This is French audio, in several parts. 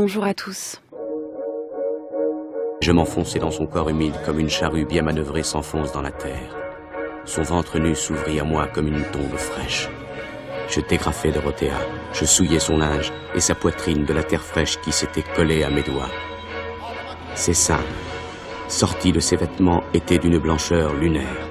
bonjour à tous. Je m'enfonçai dans son corps humide comme une charrue bien manœuvrée s'enfonce dans la terre. Son ventre nu s'ouvrit à moi comme une tombe fraîche. Je dégrafai Dorothea, je souillai son linge et sa poitrine de la terre fraîche qui s'était collée à mes doigts. Ses seins, sortis de ses vêtements, étaient d'une blancheur lunaire.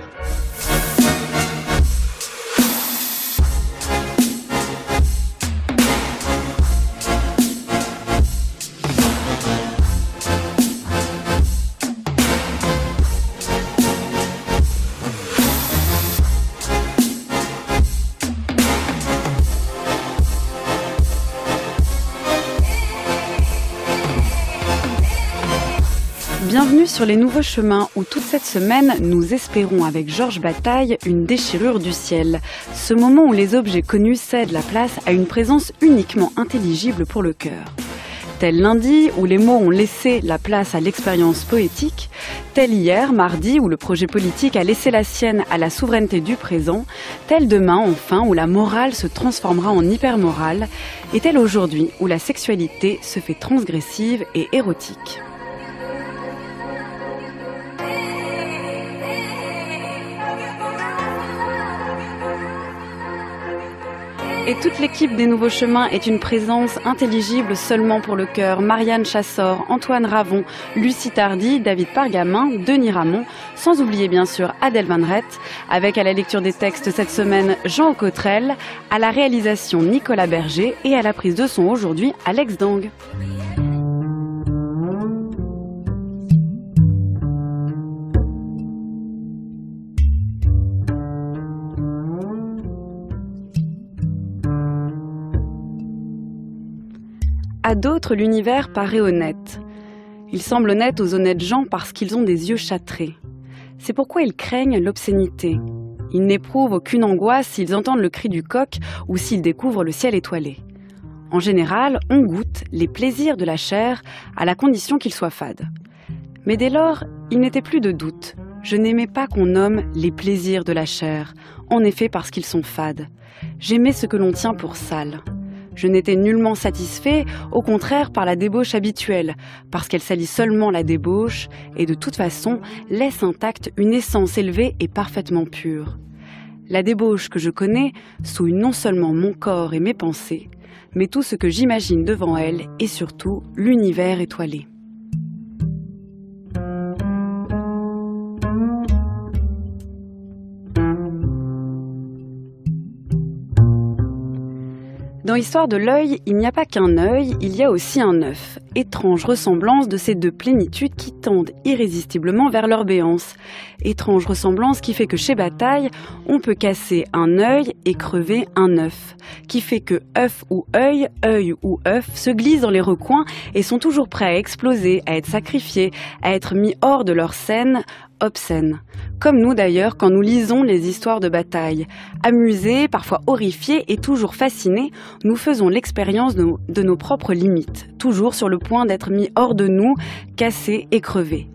Bienvenue sur les nouveaux chemins où toute cette semaine, nous espérons avec Georges Bataille une déchirure du ciel. Ce moment où les objets connus cèdent la place à une présence uniquement intelligible pour le cœur. Tel lundi où les mots ont laissé la place à l'expérience poétique, tel hier, mardi, où le projet politique a laissé la sienne à la souveraineté du présent, tel demain, enfin, où la morale se transformera en hypermorale, et tel aujourd'hui où la sexualité se fait transgressive et érotique. Et toute l'équipe des Nouveaux Chemins est une présence intelligible seulement pour le cœur. Marianne Chassor, Antoine Ravon, Lucie Tardy, David Pargamin, Denis Ramon, sans oublier bien sûr Adèle Van Rett, avec à la lecture des textes cette semaine Jean Cottrell, à la réalisation Nicolas Berger et à la prise de son aujourd'hui Alex Dang. À d'autres, l'univers paraît honnête. Il semble honnête aux honnêtes gens parce qu'ils ont des yeux châtrés. C'est pourquoi ils craignent l'obscénité. Ils n'éprouvent aucune angoisse s'ils entendent le cri du coq ou s'ils découvrent le ciel étoilé. En général, on goûte les plaisirs de la chair à la condition qu'ils soient fades. Mais dès lors, il n'était plus de doute. Je n'aimais pas qu'on nomme les plaisirs de la chair, en effet parce qu'ils sont fades. J'aimais ce que l'on tient pour sale. Je n'étais nullement satisfait, au contraire, par la débauche habituelle, parce qu'elle salit seulement la débauche et de toute façon laisse intacte une essence élevée et parfaitement pure. La débauche que je connais souille non seulement mon corps et mes pensées, mais tout ce que j'imagine devant elle et surtout l'univers étoilé. Dans l'histoire de l'œil, il n'y a pas qu'un œil, il y a aussi un œuf. Étrange ressemblance de ces deux plénitudes qui tendent irrésistiblement vers leur béance. Étrange ressemblance qui fait que chez Bataille, on peut casser un œil et crever un œuf. Qui fait que œuf ou œil ou œuf se glissent dans les recoins et sont toujours prêts à exploser, à être sacrifiés, à être mis hors de leur scène obscène. Comme nous d'ailleurs quand nous lisons les histoires de Bataille. Amusés, parfois horrifiés et toujours fascinés, nous faisons l'expérience de nos propres limites, toujours sur le point d'être mis hors de nous, cassés et crevés.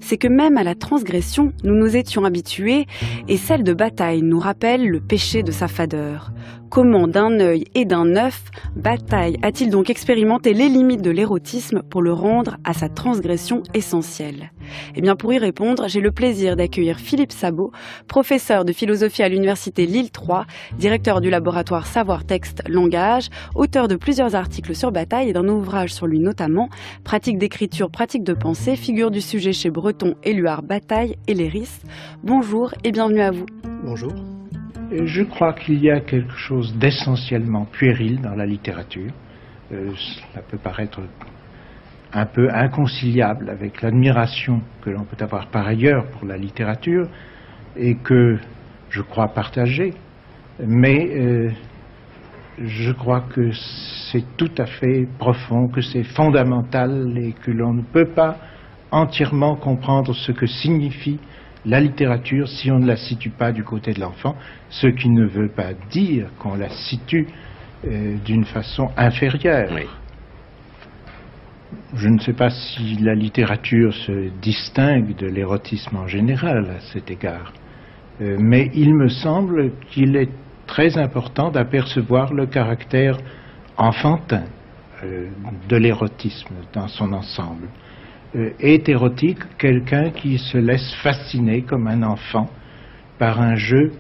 C'est que même à la transgression, nous nous étions habitués et celle de Bataille nous rappelle le péché de sa fadeur. Comment d'un œil et d'un œuf, Bataille a-t-il donc expérimenté les limites de l'érotisme pour le rendre à sa transgression essentielle? Eh bien, pour y répondre, j'ai le plaisir d'accueillir Philippe Sabot, professeur de philosophie à l'université Lille 3, directeur du laboratoire Savoir-Texte-Langage, auteur de plusieurs articles sur Bataille et d'un ouvrage sur lui notamment, Pratique d'écriture, pratique de pensée, figure du sujet chez Breton, Éluard, Bataille et Léris. Bonjour et bienvenue à vous. Bonjour. Je crois qu'il y a quelque chose d'essentiellement puéril dans la littérature. Cela peut paraître un peu inconciliable avec l'admiration que l'on peut avoir par ailleurs pour la littérature et que je crois partager, mais je crois que c'est tout à fait profond, que c'est fondamental et que l'on ne peut pas entièrement comprendre ce que signifie la littérature si on ne la situe pas du côté de l'enfant, ce qui ne veut pas dire qu'on la situe d'une façon inférieure. Oui. Je ne sais pas si la littérature se distingue de l'érotisme en général à cet égard, mais il me semble qu'il est très important d'apercevoir le caractère enfantin de l'érotisme dans son ensemble. Est érotique quelqu'un qui se laisse fasciner comme un enfant par un jeu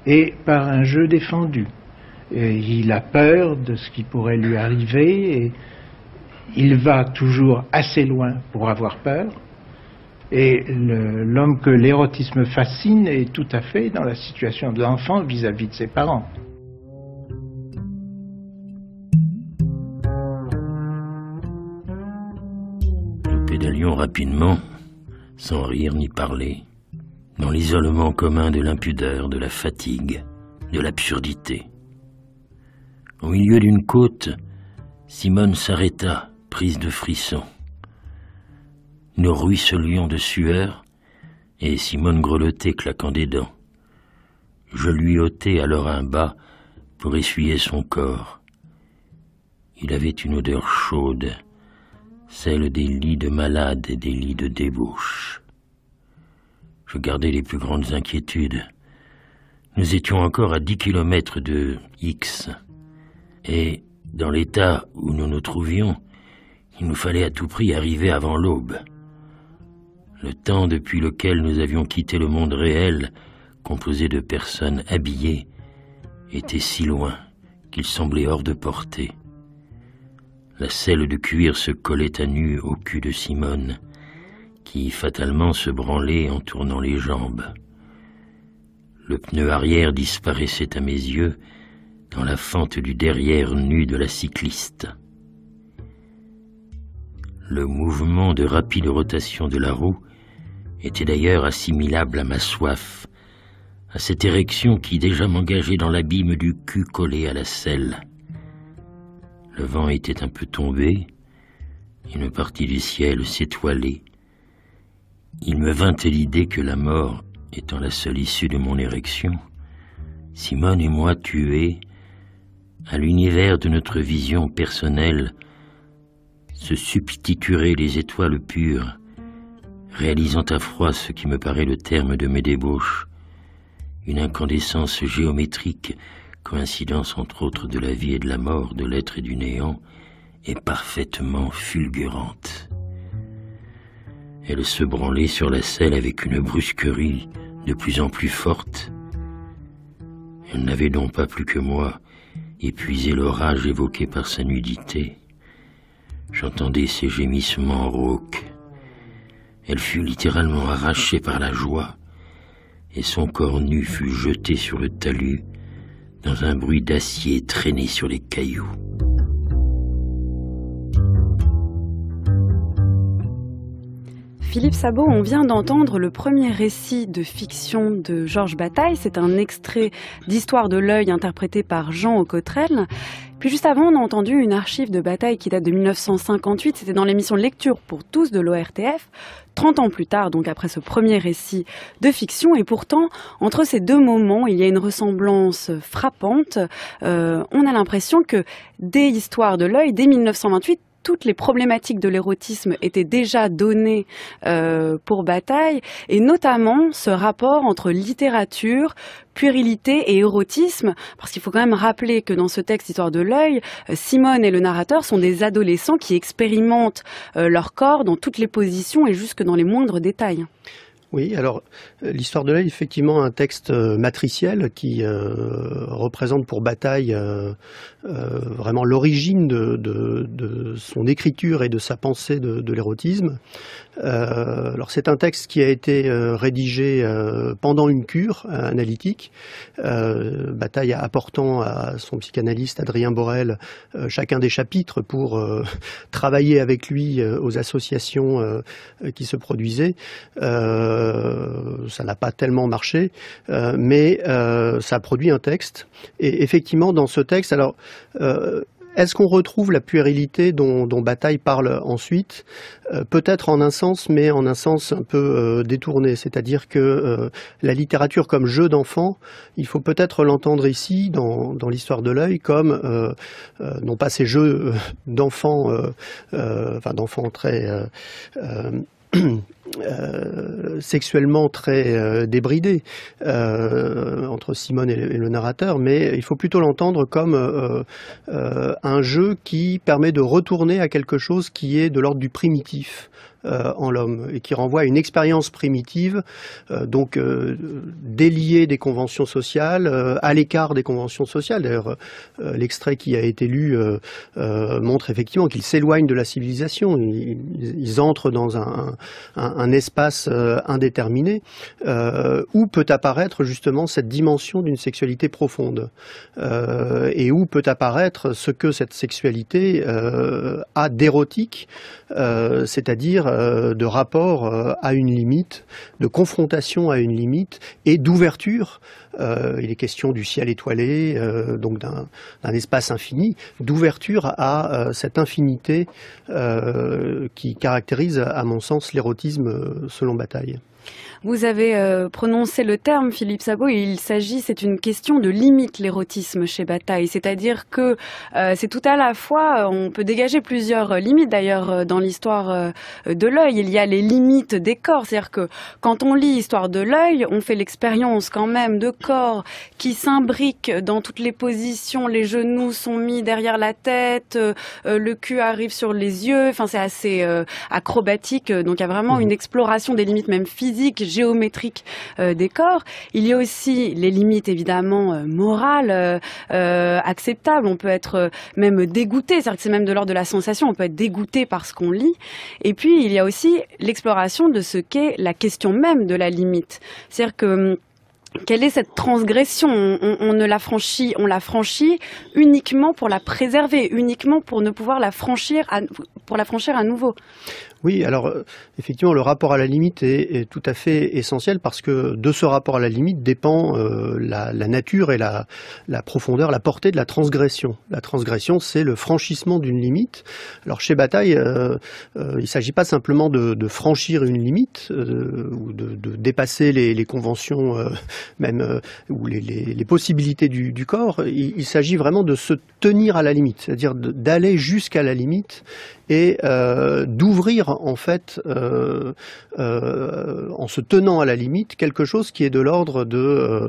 et par un jeu défendu. Il a peur de ce qui pourrait lui arriver et il va toujours assez loin pour avoir peur. Et l'homme que l'érotisme fascine est tout à fait dans la situation de l'enfant vis-à-vis de ses parents. Nous pédalions rapidement, sans rire ni parler, dans l'isolement commun de l'impudeur, de la fatigue, de l'absurdité. Au milieu d'une côte, Simone s'arrêta, prise de frissons. Nous ruisselions de sueur, et Simone grelottait, claquant des dents. Je lui ôtai alors un bas pour essuyer son corps. Il avait une odeur chaude, celle des lits de malades et des lits de débauche. Je gardais les plus grandes inquiétudes. Nous étions encore à 10 kilomètres de X, et dans l'état où nous nous trouvions, il nous fallait à tout prix arriver avant l'aube. Le temps depuis lequel nous avions quitté le monde réel, composé de personnes habillées, était si loin qu'il semblait hors de portée. La selle de cuir se collait à nu au cul de Simone, qui fatalement se branlait en tournant les jambes. Le pneu arrière disparaissait à mes yeux dans la fente du derrière nu de la cycliste. Le mouvement de rapide rotation de la roue était d'ailleurs assimilable à ma soif, à cette érection qui déjà m'engageait dans l'abîme du cul collé à la selle. Le vent était un peu tombé, une partie du ciel s'étoilait. Il me vint l'idée que la mort étant la seule issue de mon érection, Simone et moi tués, à l'univers de notre vision personnelle, se substitueraient les étoiles pures, réalisant à froid ce qui me paraît le terme de mes débauches, une incandescence géométrique, coïncidence entre autres de la vie et de la mort, de l'être et du néant, et parfaitement fulgurante. Elle se branlait sur la selle avec une brusquerie de plus en plus forte. Elle n'avait donc pas plus que moi épuisé l'orage évoqué par sa nudité. J'entendais ses gémissements rauques. Elle fut littéralement arrachée par la joie, et son corps nu fut jeté sur le talus, dans un bruit d'acier traîné sur les cailloux. Philippe Sabot, on vient d'entendre le premier récit de fiction de Georges Bataille. C'est un extrait d'Histoire de l'œil interprété par Jean Aucotrel. Puis juste avant, on a entendu une archive de Bataille qui date de 1958. C'était dans l'émission Lecture pour tous de l'ORTF. 30 ans plus tard, donc après ce premier récit de fiction. Et pourtant, entre ces deux moments, il y a une ressemblance frappante. On a l'impression que dès Histoire de l'œil, dès 1928, toutes les problématiques de l'érotisme étaient déjà données pour Bataille, et notamment ce rapport entre littérature, puérilité et érotisme, parce qu'il faut quand même rappeler que dans ce texte Histoire de l'œil, Simone et le narrateur sont des adolescents qui expérimentent leur corps dans toutes les positions et jusque dans les moindres détails. Oui, alors l'Histoire de l'œil, effectivement, un texte matriciel qui représente pour Bataille vraiment l'origine de son écriture et de sa pensée de l'érotisme. Alors c'est un texte qui a été rédigé pendant une cure analytique, Bataille apportant à son psychanalyste Adrien Borel chacun des chapitres pour travailler avec lui aux associations qui se produisaient. Ça n'a pas tellement marché, mais ça a produit un texte. Et effectivement, dans ce texte, alors, est-ce qu'on retrouve la puérilité dont Bataille parle ensuite ? Peut-être en un sens, mais en un sens un peu détourné. C'est-à-dire que la littérature comme jeu d'enfant, il faut peut-être l'entendre ici, dans l'Histoire de l'œil, comme, non pas ces jeux d'enfants, enfin d'enfants très sexuellement très débridé entre Simone et le narrateur, mais il faut plutôt l'entendre comme un jeu qui permet de retourner à quelque chose qui est de l'ordre du primitif en l'homme et qui renvoie à une expérience primitive, donc déliée des conventions sociales, à l'écart des conventions sociales. D'ailleurs, l'extrait qui a été lu montre effectivement qu'ils s'éloignent de la civilisation. Ils entrent dans un espace indéterminé où peut apparaître justement cette dimension d'une sexualité profonde et où peut apparaître ce que cette sexualité a d'érotique, c'est-à-dire de rapport à une limite, de confrontation à une limite et d'ouverture. Il est question du ciel étoilé, donc d'un espace infini, d'ouverture à cette infinité qui caractérise, à mon sens, l'érotisme selon Bataille. Vous avez prononcé le terme, Philippe Sabot, et c'est une question de limite, l'érotisme chez Bataille. C'est-à-dire que c'est tout à la fois, on peut dégager plusieurs limites d'ailleurs dans l'histoire de l'œil. Il y a les limites des corps, c'est-à-dire que quand on lit Histoire de l'œil, on fait l'expérience quand même de corps qui s'imbriquent dans toutes les positions, les genoux sont mis derrière la tête, le cul arrive sur les yeux, enfin c'est assez acrobatique, donc il y a vraiment une exploration des limites même physiques, géométriques des corps. Il y a aussi les limites évidemment morales, acceptables. On peut être même dégoûté, c'est-à-dire que c'est même de l'ordre de la sensation, on peut être dégoûté par ce qu'on lit. Et puis il y a aussi l'exploration de ce qu'est la question même de la limite. C'est-à-dire que quelle est cette transgression ? On la franchit uniquement pour la préserver, uniquement pour ne pouvoir la franchir à nouveau. Oui, alors effectivement, le rapport à la limite est tout à fait essentiel parce que de ce rapport à la limite dépend la nature et la profondeur, la portée de la transgression. La transgression, c'est le franchissement d'une limite. Alors chez Bataille, il ne s'agit pas simplement de franchir une limite ou de dépasser les conventions ou les possibilités du corps. Il s'agit vraiment de se tenir à la limite, c'est-à-dire d'aller jusqu'à la limite et d'ouvrir en fait, en se tenant à la limite, quelque chose qui est de l'ordre de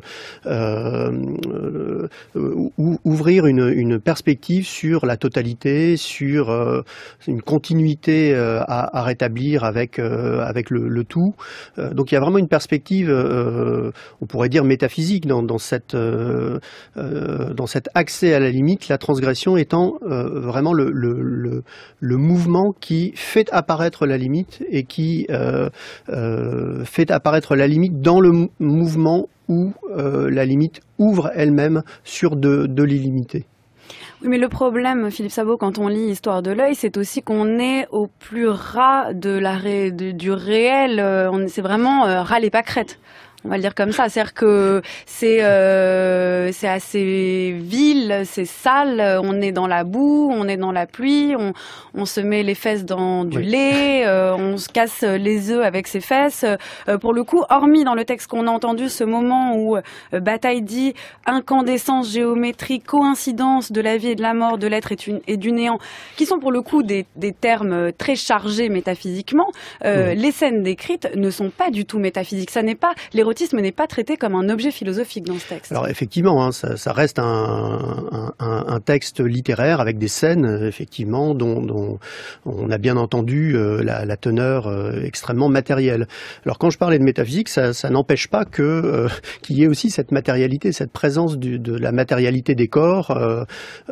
ouvrir une perspective sur la totalité, sur une continuité à rétablir avec le tout. Donc il y a vraiment une perspective, on pourrait dire métaphysique dans cet accès à la limite, la transgression étant vraiment le mouvement qui fait apparaître la limite et qui fait apparaître la limite dans le mouvement où la limite ouvre elle-même sur de l'illimité. Oui, mais le problème, Philippe Sabot, quand on lit Histoire de l'œil, c'est aussi qu'on est au plus ras du réel. C'est vraiment ras les pâquerettes. On va le dire comme ça, c'est-à-dire que c'est assez vil, c'est sale, on est dans la boue, on est dans la pluie, on se met les fesses dans du lait, on se casse les œufs avec ses fesses. Pour le coup, hormis dans le texte qu'on a entendu, ce moment où Bataille dit incandescence géométrique, coïncidence de la vie et de la mort, de l'être et du néant, qui sont pour le coup des termes très chargés métaphysiquement, les scènes décrites ne sont pas du tout métaphysiques. Ça n'est pas l'érotisme n'est pas traité comme un objet philosophique dans ce texte. Alors effectivement, ça reste un texte littéraire avec des scènes, effectivement, dont on a bien entendu la teneur extrêmement matérielle. Alors quand je parlais de métaphysique, ça n'empêche pas qu'il y ait aussi cette matérialité, cette présence de la matérialité des corps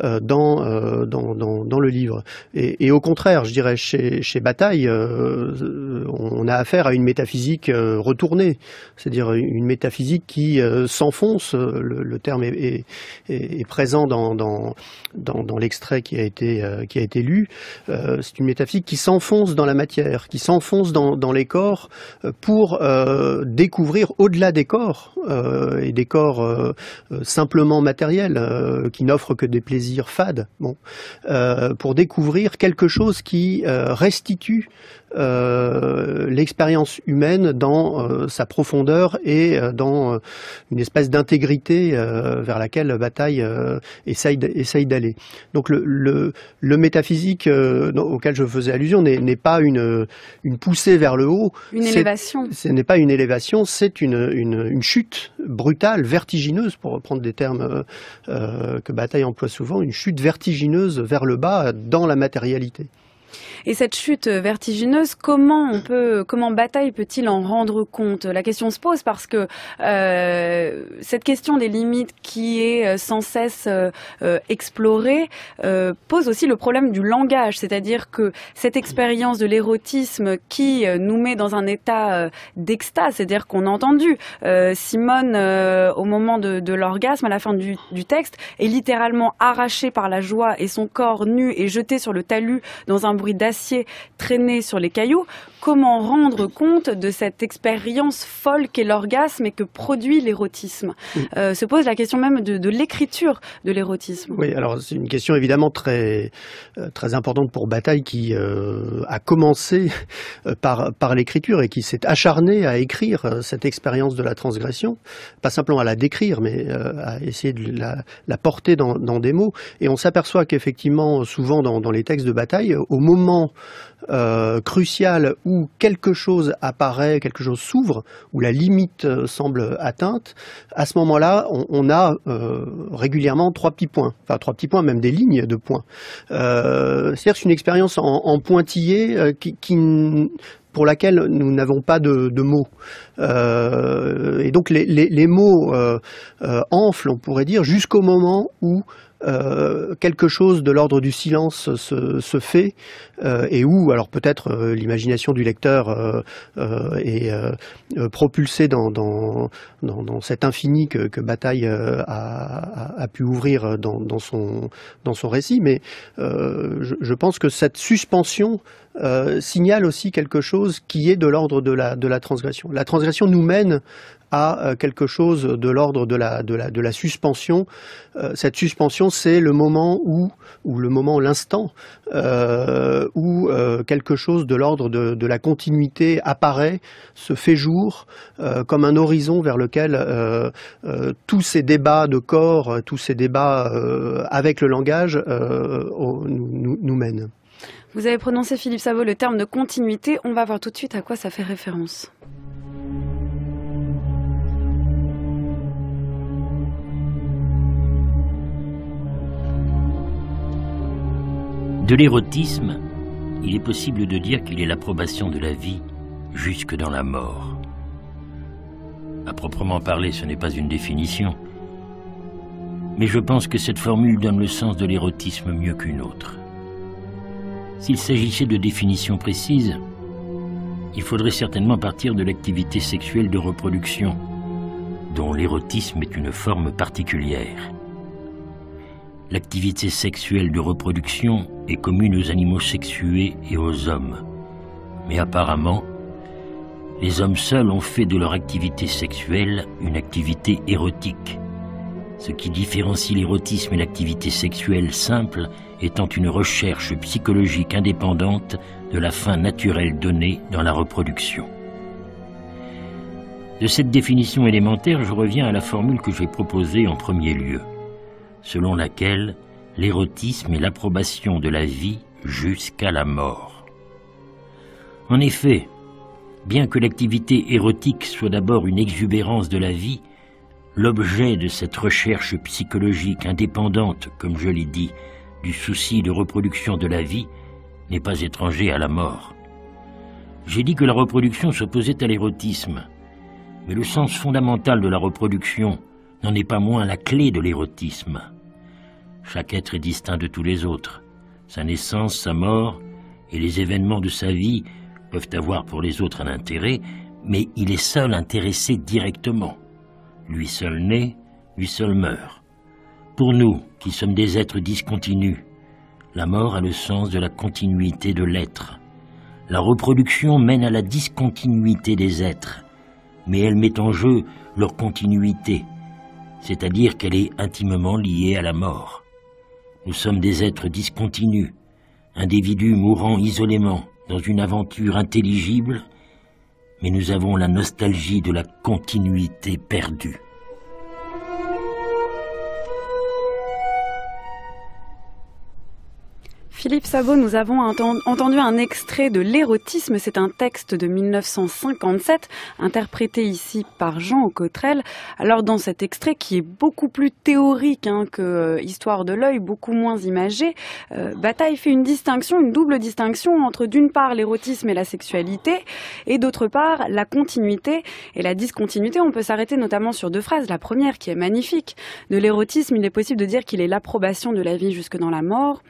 dans le livre. Et au contraire, je dirais, chez Bataille, on a affaire à une métaphysique retournée, c'est-à-dire une métaphysique qui s'enfonce, le terme est présent dans l'extrait qui a été lu, c'est une métaphysique qui s'enfonce dans la matière, qui s'enfonce dans les corps pour découvrir au-delà des corps, et des corps simplement matériels, qui n'offrent que des plaisirs fades, pour découvrir quelque chose qui restitue l'expérience humaine dans sa profondeur et dans une espèce d'intégrité vers laquelle Bataille essaye d'aller. Donc le métaphysique auquel je faisais allusion n'est pas une poussée vers le haut. Une élévation. Ce n'est pas une élévation, c'est une chute brutale, vertigineuse, pour reprendre des termes que Bataille emploie souvent, une chute vertigineuse vers le bas dans la matérialité. Et cette chute vertigineuse, comment Bataille peut-il en rendre compte? La question se pose parce que cette question des limites qui est sans cesse explorée pose aussi le problème du langage, c'est-à-dire que cette expérience de l'érotisme qui nous met dans un état d'extase, c'est-à-dire qu'on a entendu Simone au moment de l'orgasme, à la fin du texte, est littéralement arrachée par la joie et son corps nu est jeté sur le talus dans un bruit d'acier traîné sur les cailloux. Comment rendre compte de cette expérience folle qu'est l'orgasme et que produit l'érotisme? Se pose la question même de l'écriture de l'érotisme. Oui, alors c'est une question évidemment très importante pour Bataille qui a commencé par l'écriture et qui s'est acharné à écrire cette expérience de la transgression, pas simplement à la décrire, mais à essayer de la porter dans des mots. Et on s'aperçoit qu'effectivement, souvent dans les textes de Bataille, au moment crucial où quelque chose apparaît, quelque chose s'ouvre, où la limite semble atteinte, à ce moment-là, on a régulièrement trois petits points, même des lignes de points. C'est-à-dire que c'est une expérience en pointillé pour laquelle nous n'avons pas de mots. Et donc les mots enflent, on pourrait dire, jusqu'au moment où quelque chose de l'ordre du silence se fait et où, alors peut-être l'imagination du lecteur est propulsée dans cet infini que Bataille a pu ouvrir dans son récit, mais je pense que cette suspension signale aussi quelque chose qui est de l'ordre de la transgression. La transgression nous mène à quelque chose de l'ordre de la suspension. Cette suspension, c'est le moment l'instant où quelque chose de l'ordre de la continuité apparaît, se fait jour, comme un horizon vers lequel tous ces débats de corps, tous ces débats avec le langage nous mènent. Vous avez prononcé, Philippe Saveau, le terme de continuité. On va voir tout de suite à quoi ça fait référence. De l'érotisme, il est possible de dire qu'il est l'approbation de la vie jusque dans la mort. À proprement parler, ce n'est pas une définition, mais je pense que cette formule donne le sens de l'érotisme mieux qu'une autre. S'il s'agissait de définitions précises, il faudrait certainement partir de l'activité sexuelle de reproduction, dont l'érotisme est une forme particulière. L'activité sexuelle de reproduction est commune aux animaux sexués et aux hommes. Mais apparemment, les hommes seuls ont fait de leur activité sexuelle une activité érotique. Ce qui différencie l'érotisme et l'activité sexuelle simple étant une recherche psychologique indépendante de la fin naturelle donnée dans la reproduction. De cette définition élémentaire, je reviens à la formule que j'ai proposée en premier lieu, selon laquelle l'érotisme est l'approbation de la vie jusqu'à la mort. En effet, bien que l'activité érotique soit d'abord une exubérance de la vie, l'objet de cette recherche psychologique indépendante, comme je l'ai dit, du souci de reproduction de la vie, n'est pas étranger à la mort. J'ai dit que la reproduction s'opposait à l'érotisme, mais le sens fondamental de la reproduction n'en est pas moins la clé de l'érotisme. Chaque être est distinct de tous les autres. Sa naissance, sa mort et les événements de sa vie peuvent avoir pour les autres un intérêt, mais il est seul intéressé directement. Lui seul naît, lui seul meurt. Pour nous, qui sommes des êtres discontinus, la mort a le sens de la continuité de l'être. La reproduction mène à la discontinuité des êtres, mais elle met en jeu leur continuité, c'est-à-dire qu'elle est intimement liée à la mort. Nous sommes des êtres discontinus, individus mourant isolément, dans une aventure intelligible, mais nous avons la nostalgie de la continuité perdue. Philippe Sabot, nous avons entendu un extrait de L'érotisme. C'est un texte de 1957, interprété ici par Jean Cottrell. Alors dans cet extrait, qui est beaucoup plus théorique que Histoire de l'œil, beaucoup moins imagé, Bataille fait une double distinction entre d'une part l'érotisme et la sexualité, et d'autre part la continuité et la discontinuité. On peut s'arrêter notamment sur deux phrases. La première, qui est magnifique. De l'érotisme, il est possible de dire qu'il est l'approbation de la vie jusque dans la mort.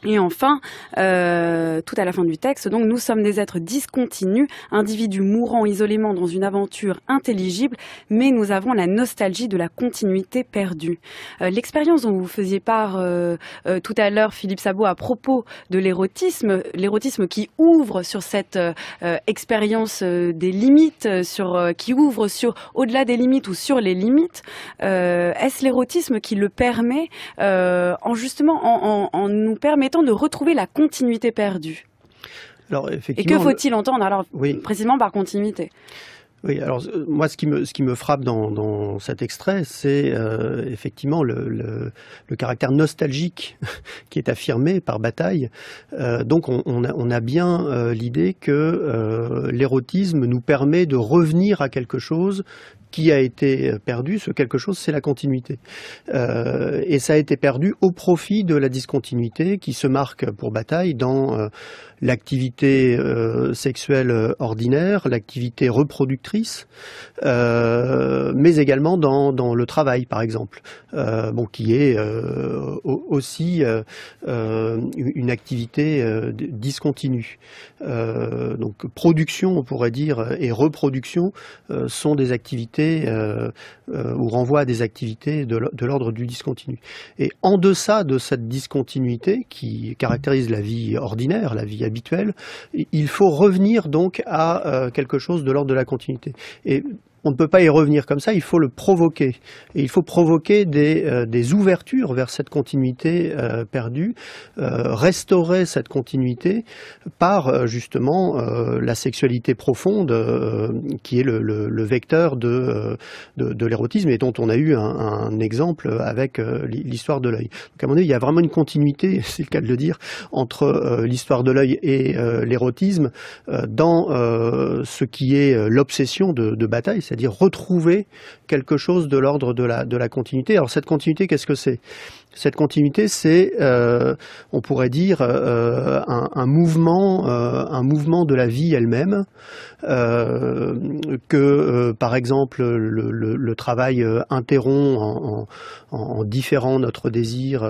Et enfin, tout à la fin du texte, donc nous sommes des êtres discontinus, individus mourant isolément dans une aventure intelligible, mais nous avons la nostalgie de la continuité perdue. L'expérience dont vous faisiez part tout à l'heure, Philippe Sabot, à propos de l'érotisme qui ouvre sur cette expérience des limites, qui ouvre sur au-delà des limites ou sur les limites, est-ce l'érotisme qui le permet en nous permettant de retrouver la continuité perdue? Alors, et que faut-il entendre alors oui. Précisément par continuité? Oui, alors moi ce qui me frappe dans cet extrait, c'est effectivement le caractère nostalgique qui est affirmé par Bataille. Donc on a bien l'idée que l'érotisme nous permet de revenir à quelque chose qui a été perdu. Ce quelque chose, c'est la continuité. Et ça a été perdu au profit de la discontinuité qui se marque pour Bataille dans l'activité sexuelle ordinaire, l'activité reproductrice, mais également dans le travail, par exemple, qui est aussi une activité discontinue. Donc production, on pourrait dire, et reproduction sont des activités ou renvoient à des activités de l'ordre du discontinu. Et en deçà de cette discontinuité qui caractérise la vie ordinaire, la vie habituelle, il faut revenir donc à quelque chose de l'ordre de la continuité. Et on ne peut pas y revenir comme ça, il faut le provoquer. Et il faut provoquer des ouvertures vers cette continuité perdue, restaurer cette continuité par justement la sexualité profonde qui est le vecteur de l'érotisme et dont on a eu un exemple avec l'histoire de l'œil. Donc à mon avis, il y a vraiment une continuité, c'est le cas de le dire, entre l'histoire de l'œil et l'érotisme dans ce qui est l'obsession de Bataille, c'est-à-dire retrouver quelque chose de l'ordre de la continuité. Alors cette continuité, qu'est-ce que c'est ? Cette continuité, c'est, on pourrait dire, un mouvement de la vie elle-même, que par exemple le travail interrompt en différant notre désir,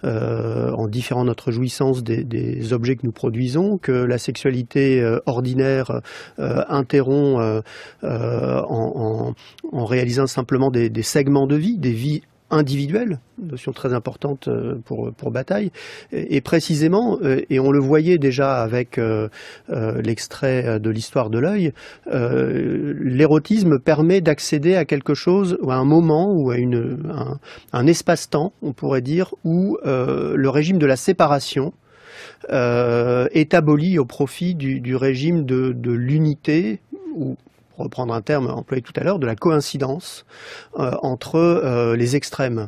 en différant notre jouissance des objets que nous produisons, que la sexualité ordinaire interrompt en réalisant simplement des segments de vie, des vies individuelle, notion très importante pour Bataille, et précisément, et on le voyait déjà avec l'extrait de l'histoire de l'œil, l'érotisme permet d'accéder à quelque chose, ou à un moment, ou à un espace-temps, on pourrait dire, où le régime de la séparation est aboli au profit du régime de l'unité, ou pour reprendre un terme employé tout à l'heure, de la coïncidence entre les extrêmes.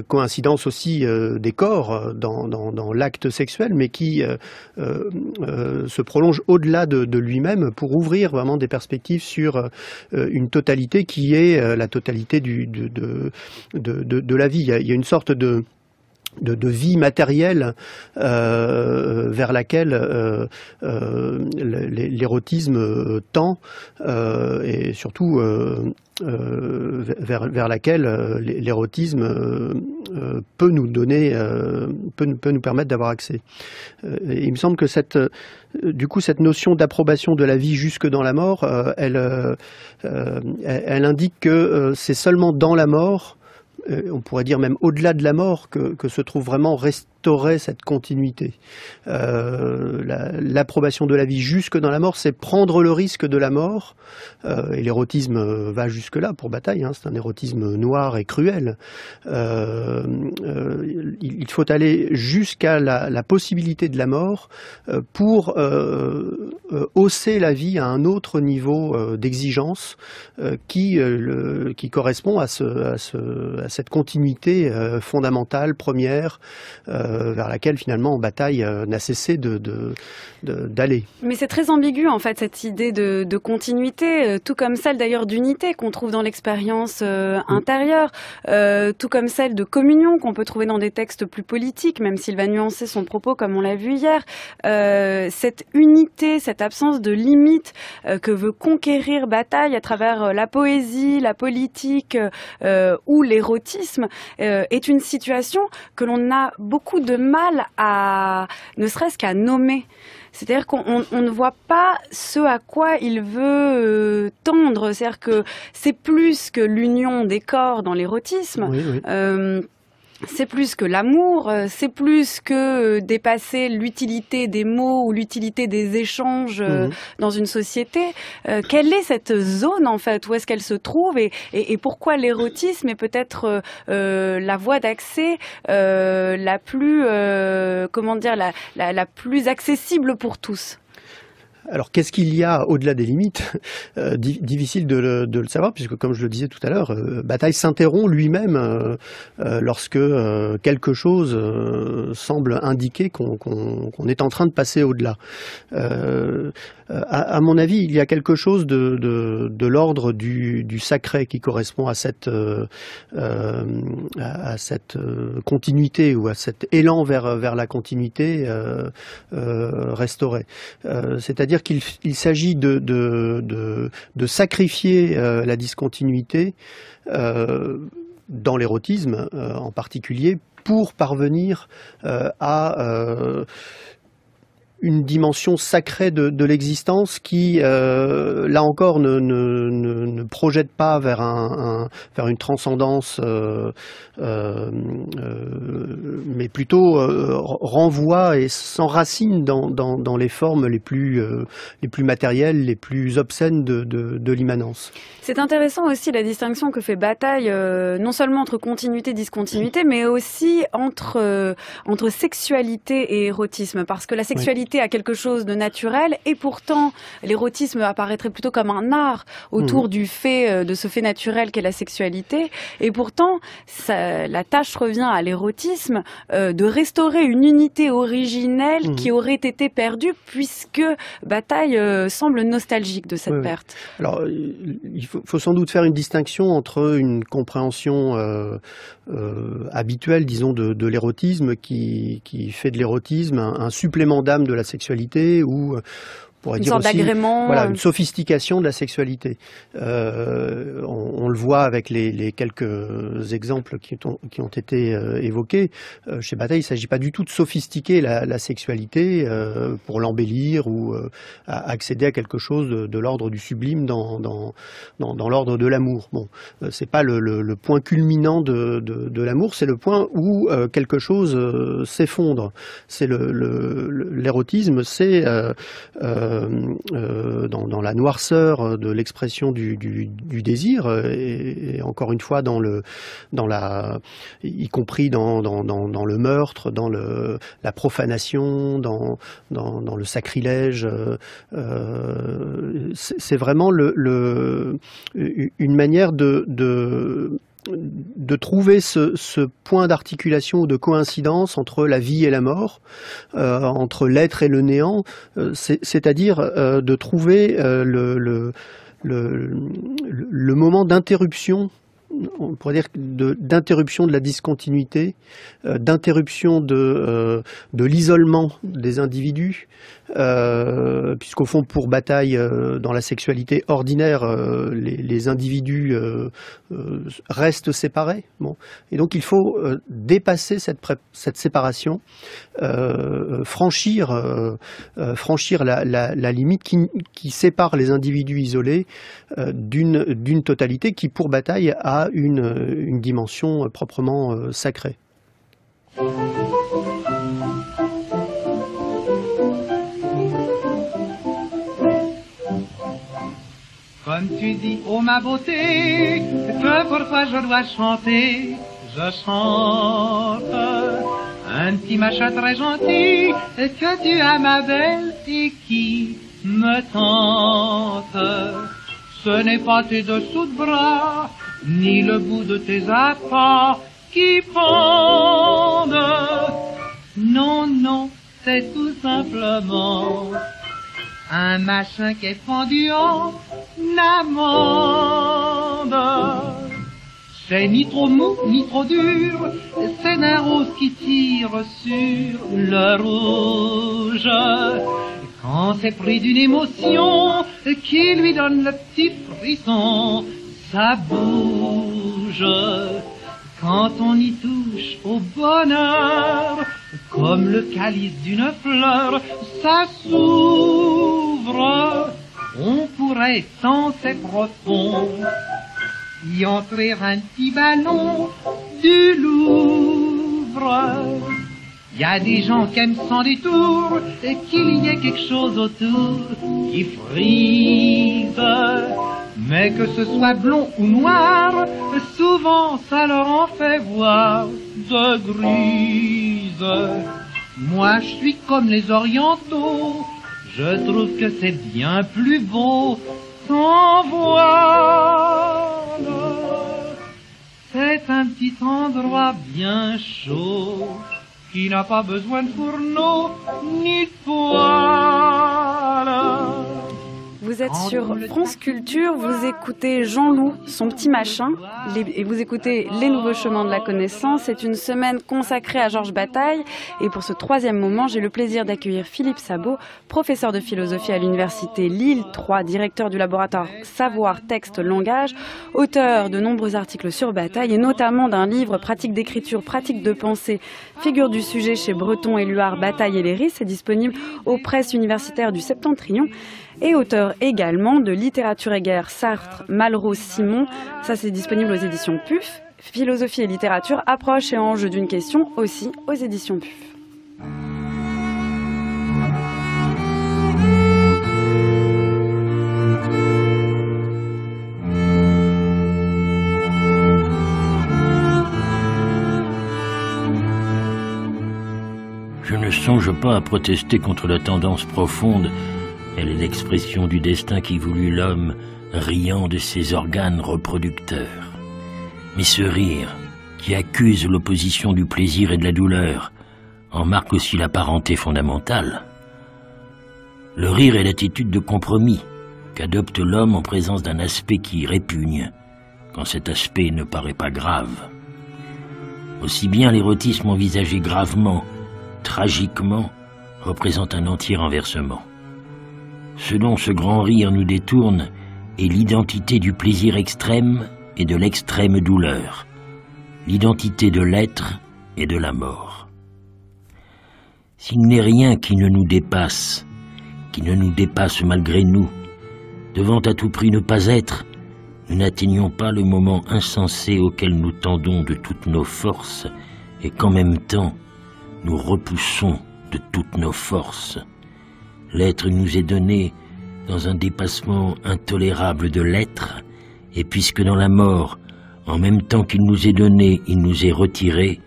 Coïncidence aussi des corps dans l'acte sexuel, mais qui se prolonge au-delà de lui-même pour ouvrir vraiment des perspectives sur une totalité qui est la totalité de la vie. Il y a une sorte de vie matérielle vers laquelle l'érotisme tend et surtout vers laquelle l'érotisme peut nous donner, peut nous permettre d'avoir accès. Et il me semble que cette notion d'approbation de la vie jusque dans la mort, elle indique que c'est seulement dans la mort, on pourrait dire même au-delà de la mort, que se trouve vraiment restaurer cette continuité. L'approbation de la vie jusque dans la mort, c'est prendre le risque de la mort, et l'érotisme va jusque-là pour Bataille, hein, c'est un érotisme noir et cruel. Il faut aller jusqu'à la possibilité de la mort pour hausser la vie à un autre niveau d'exigence qui correspond à cette continuité fondamentale, première, vers laquelle finalement Bataille n'a cessé d'aller. Mais c'est très ambigu en fait cette idée de continuité, tout comme celle d'ailleurs d'unité qu'on trouve dans l'expérience intérieure, tout comme celle de communion qu'on peut trouver dans des textes plus politiques, même s'il va nuancer son propos comme on l'a vu hier. Cette unité, cette absence de limite que veut conquérir Bataille à travers la poésie, la politique ou l'érotisme est une situation que l'on a beaucoup de mal à, ne serait-ce qu'à nommer. C'est-à-dire qu'on ne voit pas ce à quoi il veut tendre. C'est-à-dire que c'est plus que l'union des corps dans l'érotisme. Oui, oui. C'est plus que l'amour, c'est plus que dépasser l'utilité des mots ou l'utilité des échanges dans une société. Quelle est cette zone en fait? Où est-ce qu'elle se trouve et pourquoi l'érotisme est peut-être la voie d'accès la plus la plus accessible pour tous? Alors, qu'est-ce qu'il y a au-delà des limites? Difficile de le savoir, puisque, comme je le disais tout à l'heure, Bataille s'interrompt lui-même lorsque quelque chose semble indiquer qu'on est en train de passer au-delà. À mon avis, il y a quelque chose de l'ordre du sacré qui correspond à cette continuité ou à cet élan vers la continuité restaurée. C'est-à-dire qu'il s'agit de sacrifier la discontinuité dans l'érotisme en particulier pour parvenir à une dimension sacrée de l'existence qui, là encore, ne projette pas vers une transcendance, mais plutôt renvoie et s'enracine dans les formes les plus matérielles, les plus obscènes de l'immanence. C'est intéressant aussi la distinction que fait Bataille, non seulement entre continuité et discontinuité, mais aussi entre sexualité et érotisme, parce que la sexualité a quelque chose de naturel et pourtant l'érotisme apparaîtrait plutôt comme un art autour du fait de ce fait naturel qu'est la sexualité, et pourtant la tâche revient à l'érotisme de restaurer une unité originelle qui aurait été perdue, puisque Bataille semble nostalgique de cette perte. Alors il faut sans doute faire une distinction entre une compréhension habituelle, disons, de l'érotisme qui fait de l'érotisme un supplément d'âme de la sexualité, ou on pourrait dire sorte aussi, d'agrément, voilà, une sophistication de la sexualité. On le voit avec les quelques exemples qui ont été évoqués. Chez Bataille, il ne s'agit pas du tout de sophistiquer la sexualité pour l'embellir ou accéder à quelque chose de l'ordre du sublime dans l'ordre de l'amour. Bon, c'est pas le point culminant de l'amour, c'est le point où quelque chose s'effondre. C'est l'érotisme, c'est dans la noirceur de l'expression du désir, et encore une fois y compris dans le meurtre, dans la profanation, dans le sacrilège. C'est vraiment une manière de trouver ce point d'articulation ou de coïncidence entre la vie et la mort, entre l'être et le néant, c'est-à-dire de trouver le moment d'interruption, on pourrait dire d'interruption de la discontinuité, d'interruption de l'isolement des individus, puisqu'au fond, pour Bataille, dans la sexualité ordinaire, les individus restent séparés. Bon. Et donc il faut dépasser cette séparation, franchir la limite qui sépare les individus isolés d'une totalité qui, pour Bataille, a une dimension proprement sacrée. Comme tu dis, oh ma beauté, que pourquoi je dois chanter, je chante. Un petit machin très gentil que tu as, ma belle, et qui me tente. Ce n'est pas tes dessous de bras, ni le bout de tes appâts qui pendent. Non, non, c'est tout simplement un machin qui est pendu en amande. C'est ni trop mou, ni trop dur, c'est d'un rose qui tire sur le rouge. Quand c'est pris d'une émotion qui lui donne le petit frisson, ça bouge. Quand on y touche au bonheur, comme le calice d'une fleur, ça s'ouvre. On pourrait, tant c'est profond, y entrer un petit ballon du Louvre. Y a des gens qui aiment sans détour qu'il y ait quelque chose autour qui frise. Mais que ce soit blond ou noir, souvent ça leur en fait voir de grise. Moi je suis comme les orientaux, je trouve que c'est bien plus beau sans voile. C'est un petit endroit bien chaud qui n'a pas besoin de fourneau ni de poêle. Vous êtes sur France Culture, vous écoutez Jean-Loup, son petit machin, et vous écoutez Les Nouveaux Chemins de la Connaissance. C'est une semaine consacrée à Georges Bataille. Et pour ce troisième moment, j'ai le plaisir d'accueillir Philippe Sabot, professeur de philosophie à l'université Lille 3, directeur du laboratoire Savoir, Texte, Langage, auteur de nombreux articles sur Bataille, et notamment d'un livre Pratique d'écriture, pratique de pensée, figure du sujet chez Breton, Éluard, Bataille et Léry. C'est disponible aux presses universitaires du Septentrion. Et auteur également de Littérature et guerre, Sartre, Malraux, Simon. Ça, c'est disponible aux éditions PUF. Philosophie et littérature, approche et enjeu d'une question, aussi aux éditions PUF. Je ne songe pas à protester contre la tendance profonde. Elle est l'expression du destin qui voulut l'homme, riant de ses organes reproducteurs. Mais ce rire, qui accuse l'opposition du plaisir et de la douleur, en marque aussi la parenté fondamentale. Le rire est l'attitude de compromis qu'adopte l'homme en présence d'un aspect qui répugne, quand cet aspect ne paraît pas grave. Aussi bien l'érotisme envisagé gravement, tragiquement, représente un entier renversement. Ce dont ce grand rire nous détourne est l'identité du plaisir extrême et de l'extrême douleur, l'identité de l'être et de la mort. S'il n'est rien qui ne nous dépasse malgré nous, devant à tout prix ne pas être, nous n'atteignons pas le moment insensé auquel nous tendons de toutes nos forces et qu'en même temps nous repoussons de toutes nos forces. L'être nous est donné dans un dépassement intolérable de l'être, et puisque dans la mort, en même temps qu'il nous est donné, il nous est retiré,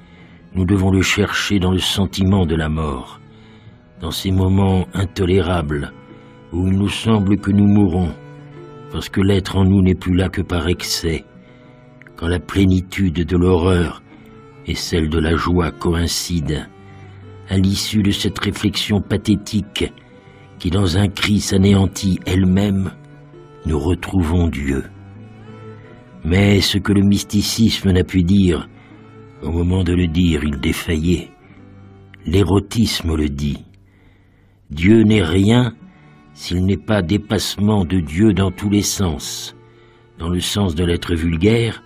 nous devons le chercher dans le sentiment de la mort, dans ces moments intolérables où il nous semble que nous mourons, parce que l'être en nous n'est plus là que par excès, quand la plénitude de l'horreur et celle de la joie coïncident. À l'issue de cette réflexion pathétique, qui dans un cri s'anéantit elle-même, nous retrouvons Dieu. Mais ce que le mysticisme n'a pu dire, au moment de le dire, il défaillait. L'érotisme le dit. Dieu n'est rien s'il n'est pas dépassement de Dieu dans tous les sens, dans le sens de l'être vulgaire,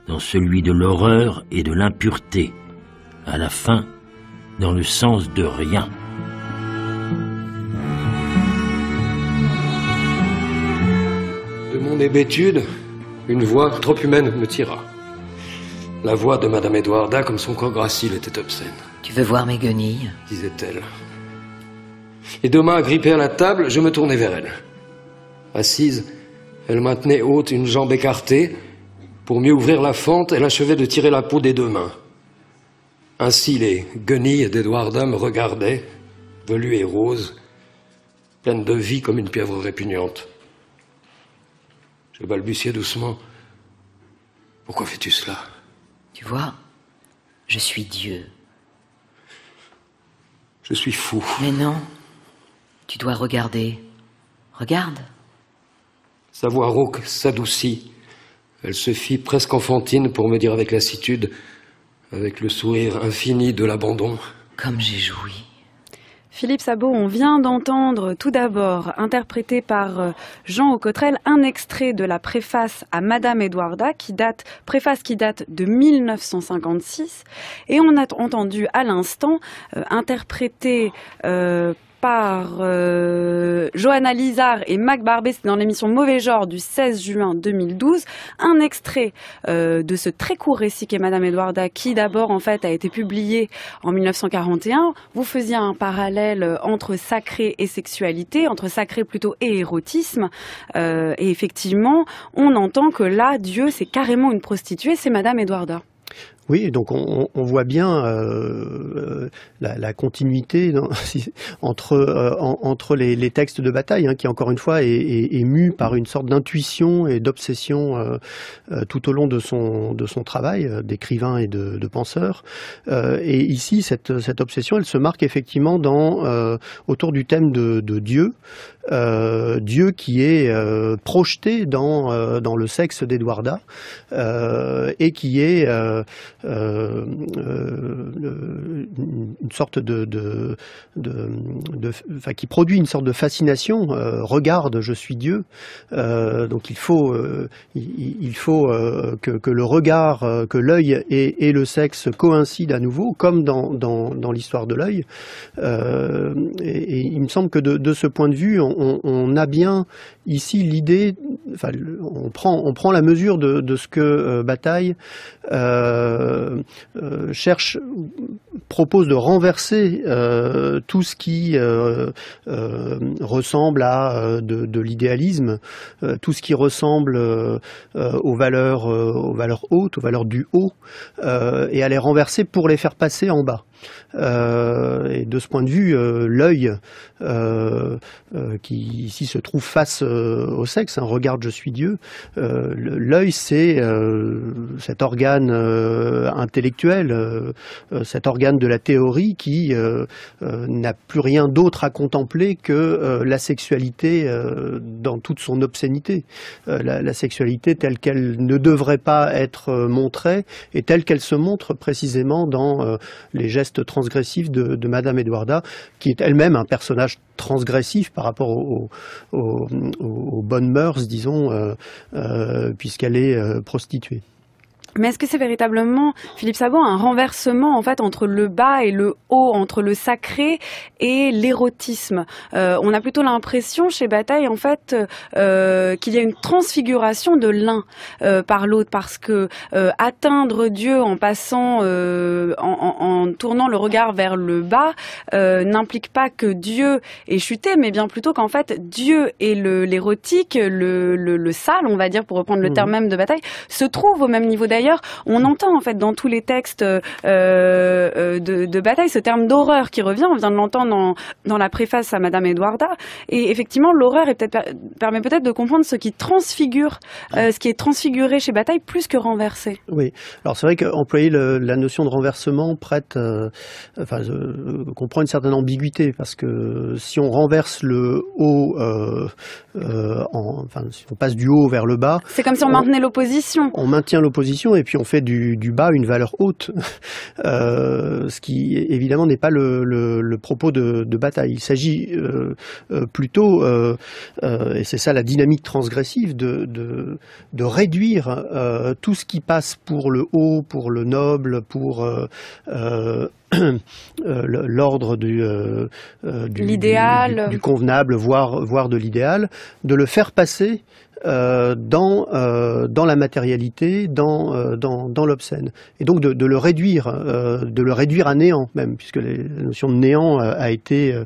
dans celui de l'horreur et de l'impureté, à la fin, dans le sens de rien. De mon hébétude, une voix trop humaine me tira. La voix de Madame Edwarda, comme son corps gracile, était obscène. Tu veux voir mes guenilles ? Disait-elle. Les deux mains agrippées à la table, je me tournai vers elle. Assise, Elle maintenait haute une jambe écartée. Pour mieux ouvrir la fente, elle achevait de tirer la peau des deux mains. Ainsi, les guenilles d'Edwarda me regardaient, velues et roses, pleines de vie comme une pieuvre répugnante. Je balbutiais doucement. « Pourquoi fais-tu cela ?» Tu vois, je suis Dieu. Je suis fou. Mais non, tu dois regarder. Regarde. Sa voix rauque s'adoucit. Elle se fit presque enfantine pour me dire avec lassitude, avec le sourire infini de l'abandon. Comme j'ai joui. Philippe Sabot, on vient d'entendre tout d'abord, interprété par Jean Aucotrel, un extrait de la préface à Madame Edwarda, préface qui date de 1956. Et on a entendu à l'instant, interprété par Johanna Lizard et Mac Barbet, c'est dans l'émission Mauvais Genre du 16 juin 2012, un extrait de ce très court récit qu'est Madame Edwarda, qui d'abord en fait a été publié en 1941. Vous faisiez un parallèle entre sacré et sexualité, entre sacré plutôt et érotisme, et effectivement, on entend que là, Dieu, c'est carrément une prostituée, c'est Madame Edwarda. Oui, donc on voit bien la continuité entre les textes de bataille, qui encore une fois est mu par une sorte d'intuition et d'obsession tout au long de son travail d'écrivain et de penseur. Et ici, cette obsession, elle se marque effectivement autour du thème de Dieu. Dieu qui est projeté dans le sexe d'Edwarda et qui est une sorte qui produit une sorte de fascination. Regarde, je suis Dieu. Donc il faut que le regard, que l'œil et le sexe coïncident à nouveau, comme dans l'histoire de l'œil. Et il me semble que de ce point de vue, on a bien ici l'idée, on prend la mesure de ce que Bataille propose de renverser tout ce qui ressemble à de l'idéalisme, tout ce qui ressemble aux valeurs hautes, aux valeurs du haut, et à les renverser pour les faire passer en bas. Et de ce point de vue, l'œil qui ici se trouve face au sexe, regarde, je suis Dieu. L'œil, c'est cet organe intellectuel, cet organe de la théorie qui n'a plus rien d'autre à contempler que la sexualité dans toute son obscénité. La sexualité telle qu'elle ne devrait pas être montrée et telle qu'elle se montre précisément dans les gestes transgressifs de Madame Edwarda, qui est elle-même un personnage transgressif par rapport aux bonnes mœurs, disons, puisqu'elle est prostituée. Mais est-ce que c'est véritablement, Philippe Sabot, un renversement en fait entre le bas et le haut, entre le sacré et l'érotisme? On a plutôt l'impression chez Bataille en fait qu'il y a une transfiguration de l'un par l'autre, parce que atteindre Dieu en passant, en tournant le regard vers le bas, n'implique pas que Dieu est chuté, mais bien plutôt qu'en fait Dieu et l'érotique, le sale, on va dire, pour reprendre le terme même de Bataille, se trouvent au même niveau. D'ailleurs, on entend en fait dans tous les textes de Bataille ce terme d'horreur qui revient. On vient de l'entendre dans la préface à Madame Edwarda. Et effectivement, l'horreur permet peut-être de comprendre ce qui transfigure, ce qui est transfiguré chez Bataille plus que renversé. Oui. Alors c'est vrai qu'employer la notion de renversement comprend une certaine ambiguïté, parce que si on renverse le haut, si on passe du haut vers le bas, c'est comme si on maintenait l'opposition. On maintient l'opposition et puis on fait du bas une valeur haute, ce qui évidemment n'est pas le propos de Bataille. Il s'agit plutôt, et c'est ça la dynamique transgressive, de réduire tout ce qui passe pour le haut, pour le noble, pour l'ordre du l'idéal, du convenable, voire de l'idéal, de le faire passer dans la matérialité, dans l'obscène, et donc de le réduire à néant même, puisque la notion de néant a été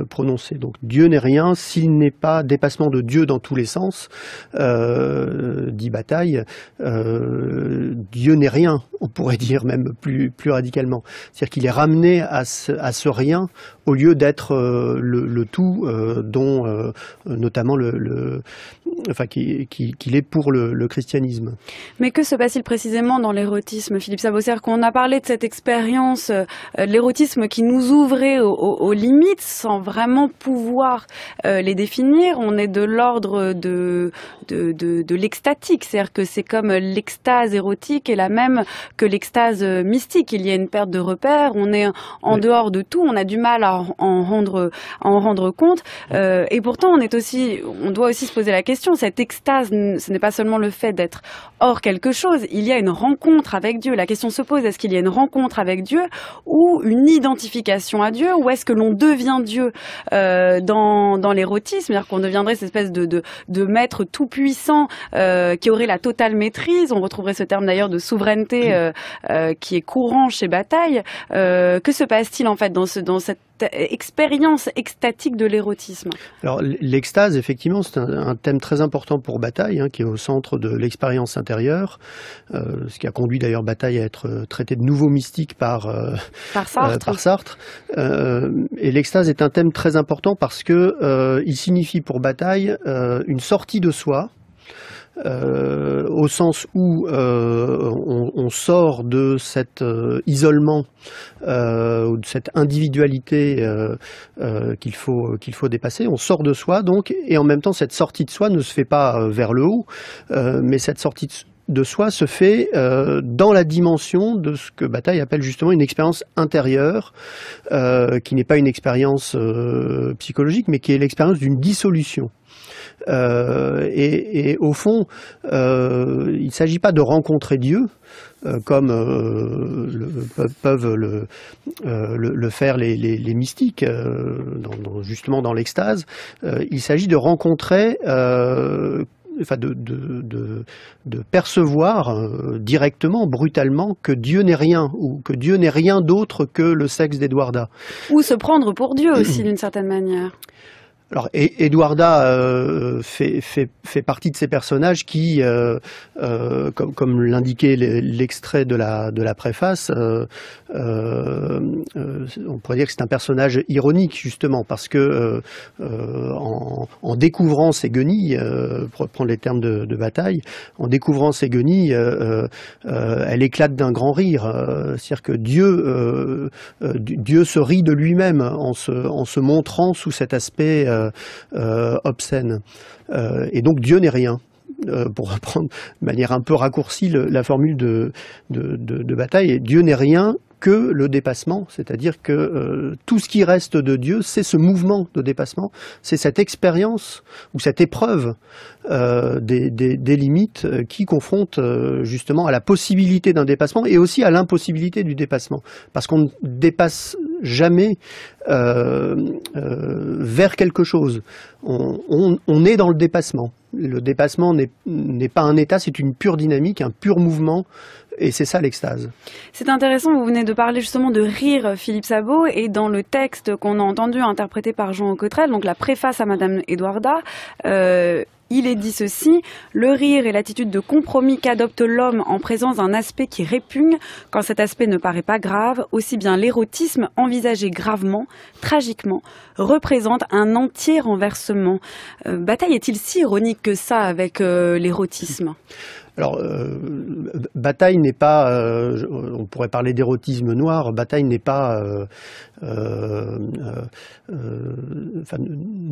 prononcée. Donc Dieu n'est rien s'il n'est pas dépassement de Dieu dans tous les sens, dit Bataille. Dieu n'est rien, on pourrait dire même plus radicalement, c'est-à-dire qu'il est ramené à ce rien au lieu d'être le tout dont notamment qu'il est pour le christianisme. Mais que se passe-t-il précisément dans l'érotisme, Philippe Sabot? Qu'on a parlé de cette expérience de l'érotisme qui nous ouvrait aux limites sans vraiment pouvoir les définir. On est de l'ordre de l'extatique, c'est-à-dire que c'est comme l'extase érotique est la même que l'extase mystique. Il y a une perte de repères, on est en dehors de tout, on a du mal à en rendre compte, et pourtant on doit aussi se poser la question, cette extase, ce n'est pas seulement le fait d'être hors quelque chose, il y a une rencontre avec Dieu. La question se pose, est-ce qu'il y a une rencontre avec Dieu ou une identification à Dieu, ou est-ce que l'on devient Dieu dans l'érotisme, c'est-à-dire qu'on deviendrait cette espèce de maître tout-puissant qui aurait la totale maîtrise. On retrouverait ce terme d'ailleurs de souveraineté qui est courant chez Bataille. Que se passe-t-il en fait dans cette expérience extatique de l'érotisme? Alors l'extase, effectivement, c'est un thème très important pour Bataille, qui est au centre de l'expérience intérieure, ce qui a conduit d'ailleurs Bataille à être traité de nouveau mystique par Sartre. Et l'extase est un thème très important parce que il signifie pour Bataille une sortie de soi, au sens où on sort de cet isolement ou de cette individualité qu'il faut dépasser. On sort de soi donc, et en même temps cette sortie de soi ne se fait pas vers le haut, mais cette sortie de soi se fait dans la dimension de ce que Bataille appelle justement une expérience intérieure, qui n'est pas une expérience psychologique, mais qui est l'expérience d'une dissolution. Et au fond, il ne s'agit pas de rencontrer Dieu, comme peuvent le faire les mystiques, justement dans l'extase. Il s'agit de rencontrer, de percevoir directement, brutalement, que Dieu n'est rien, ou que Dieu n'est rien d'autre que le sexe d'Eduarda. Ou se prendre pour Dieu aussi, d'une certaine manière. Alors, Eduarda fait partie de ces personnages qui, comme l'indiquait l'extrait de la préface, on pourrait dire que c'est un personnage ironique, justement, parce que en découvrant ses guenilles, pour reprendre les termes de Bataille, en découvrant ses guenilles, elle éclate d'un grand rire. C'est-à-dire que Dieu se rit de lui-même en se montrant sous cet aspect obscène. Et donc Dieu n'est rien. Pour reprendre de manière un peu raccourcie la formule de Bataille, et Dieu n'est rien que le dépassement, c'est-à-dire que tout ce qui reste de Dieu, c'est ce mouvement de dépassement, c'est cette expérience ou cette épreuve des limites qui confrontent justement à la possibilité d'un dépassement et aussi à l'impossibilité du dépassement, parce qu'on ne dépasse jamais vers quelque chose. On est dans le dépassement. Le dépassement n'est pas un état, c'est une pure dynamique, un pur mouvement, et c'est ça l'extase. C'est intéressant, vous venez de parler justement de rire, Philippe Sabot, et dans le texte qu'on a entendu interprété par Jean Cottrell, donc la préface à Madame Eduarda, il est dit ceci: le rire est l'attitude de compromis qu'adopte l'homme en présence d'un aspect qui répugne, quand cet aspect ne paraît pas grave. Aussi bien l'érotisme, envisagé gravement, tragiquement, représente un entier renversement. Bataille est-il si ironique que ça avec l'érotisme ? Alors, Bataille n'est pas, on pourrait parler d'érotisme noir, Bataille n'est pas, ne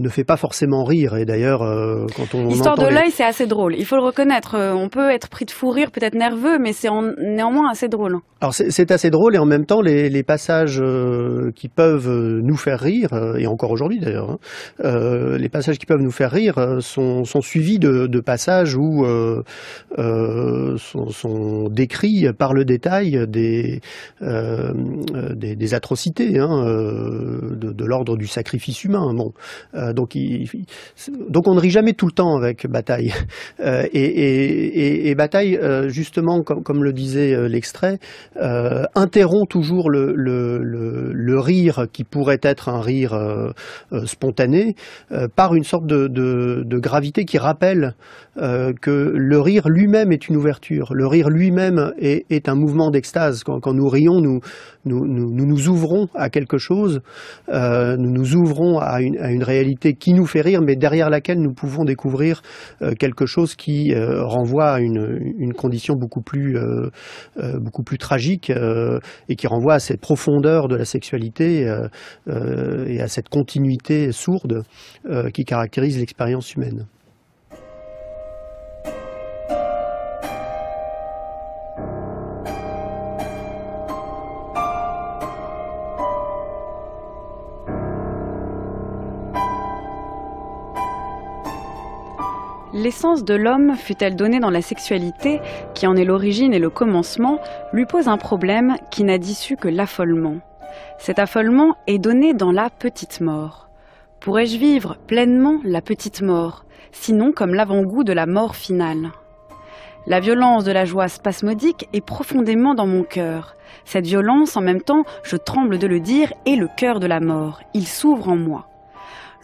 fait pas forcément rire, et d'ailleurs, quand on L'histoire de l'œil, c'est assez drôle, il faut le reconnaître, on peut être pris de fou rire, peut-être nerveux, mais c'est néanmoins assez drôle. Alors c'est assez drôle, et en même temps, les passages qui peuvent nous faire rire, et encore aujourd'hui d'ailleurs, les passages qui peuvent nous faire rire sont suivis de passages où sont décrits par le détail des atrocités de l'ordre du sacrifice humain. Bon, donc on ne rit jamais tout le temps avec Bataille. Et Bataille, justement, comme le disait l'extrait, interrompt toujours le rire qui pourrait être un rire spontané par une sorte de gravité qui rappelle que le rire lui-même est une ouverture. Le rire lui-même est un mouvement d'extase. Quand nous rions, nous ouvrons à quelque chose, nous ouvrons à une réalité qui nous fait rire, mais derrière laquelle nous pouvons découvrir quelque chose qui renvoie à une condition beaucoup plus tragique et qui renvoie à cette profondeur de la sexualité et à cette continuité sourde qui caractérise l'expérience humaine. L'essence de l'homme, fut-elle donnée dans la sexualité, qui en est l'origine et le commencement, lui pose un problème qui n'a d'issue que l'affolement. Cet affolement est donné dans la petite mort. Pourrais-je vivre pleinement la petite mort, sinon comme l'avant-goût de la mort finale ? La violence de la joie spasmodique est profondément dans mon cœur. Cette violence, en même temps, je tremble de le dire, est le cœur de la mort. Il s'ouvre en moi.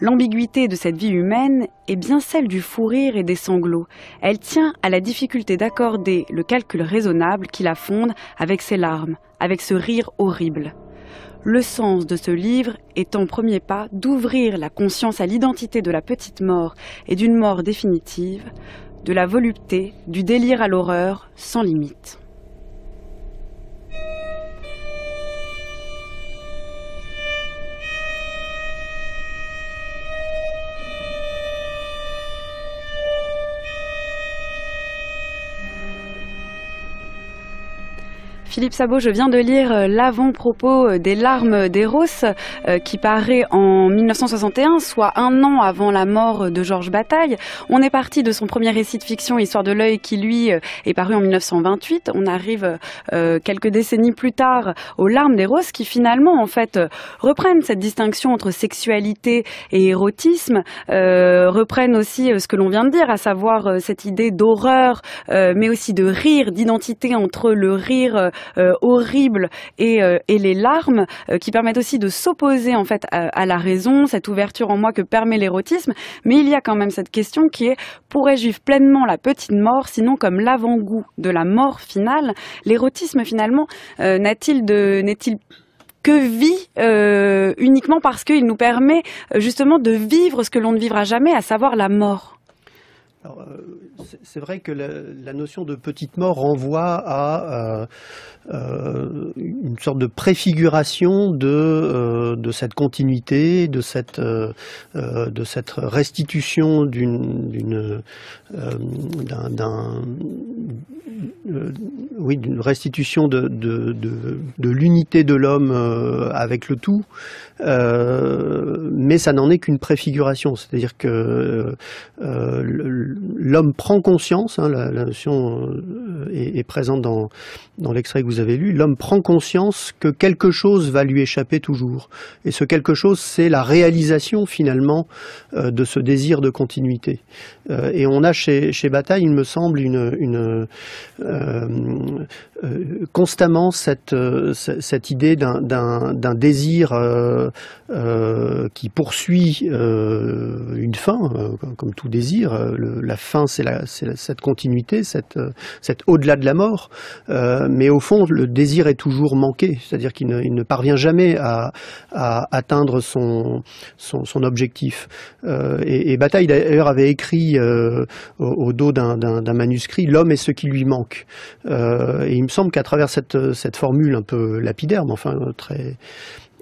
L'ambiguïté de cette vie humaine est bien celle du fou rire et des sanglots. Elle tient à la difficulté d'accorder le calcul raisonnable qui la fonde avec ses larmes, avec ce rire horrible. Le sens de ce livre est en premier pas d'ouvrir la conscience à l'identité de la petite mort et d'une mort définitive, de la volupté, du délire à l'horreur sans limite. Philippe Sabot, je viens de lire l'avant-propos des larmes d'Eros qui paraît en 1961, soit un an avant la mort de Georges Bataille. On est parti de son premier récit de fiction, Histoire de l'œil, qui lui est paru en 1928. On arrive quelques décennies plus tard aux larmes d'Eros qui finalement en fait reprennent cette distinction entre sexualité et érotisme, reprennent aussi ce que l'on vient de dire, à savoir cette idée d'horreur, mais aussi de rire, d'identité entre le rire horrible et les larmes qui permettent aussi de s'opposer en fait à la raison, cette ouverture en moi que permet l'érotisme. Mais il y a quand même cette question qui est: pourrais-je vivre pleinement la petite mort, sinon comme l'avant-goût de la mort finale? L'érotisme finalement n'est-il que vie uniquement parce qu'il nous permet justement de vivre ce que l'on ne vivra jamais, à savoir la mort? Alors, c'est vrai que la notion de petite mort renvoie à une sorte de préfiguration de cette continuité, de cette restitution d'une restitution de l'unité de l'homme avec le tout, mais ça n'en est qu'une préfiguration, c'est-à-dire que l'homme prend conscience, la notion est présente dans l'extrait que vous avez lu, l'homme prend conscience que quelque chose va lui échapper toujours. Et ce quelque chose, c'est la réalisation finalement de ce désir de continuité. Et on a chez Bataille, il me semble, constamment cette idée d'un désir qui poursuit une fin, comme tout désir. La fin, c'est cette continuité, cette au-delà de la mort. Mais au fond, le désir est toujours manqué, c'est-à-dire qu'il ne parvient jamais à atteindre son objectif. Et Bataille d'ailleurs avait écrit au dos d'un manuscrit: l'homme est ce qui lui manque. Et il me semble qu'à travers cette formule un peu lapidaire, mais enfin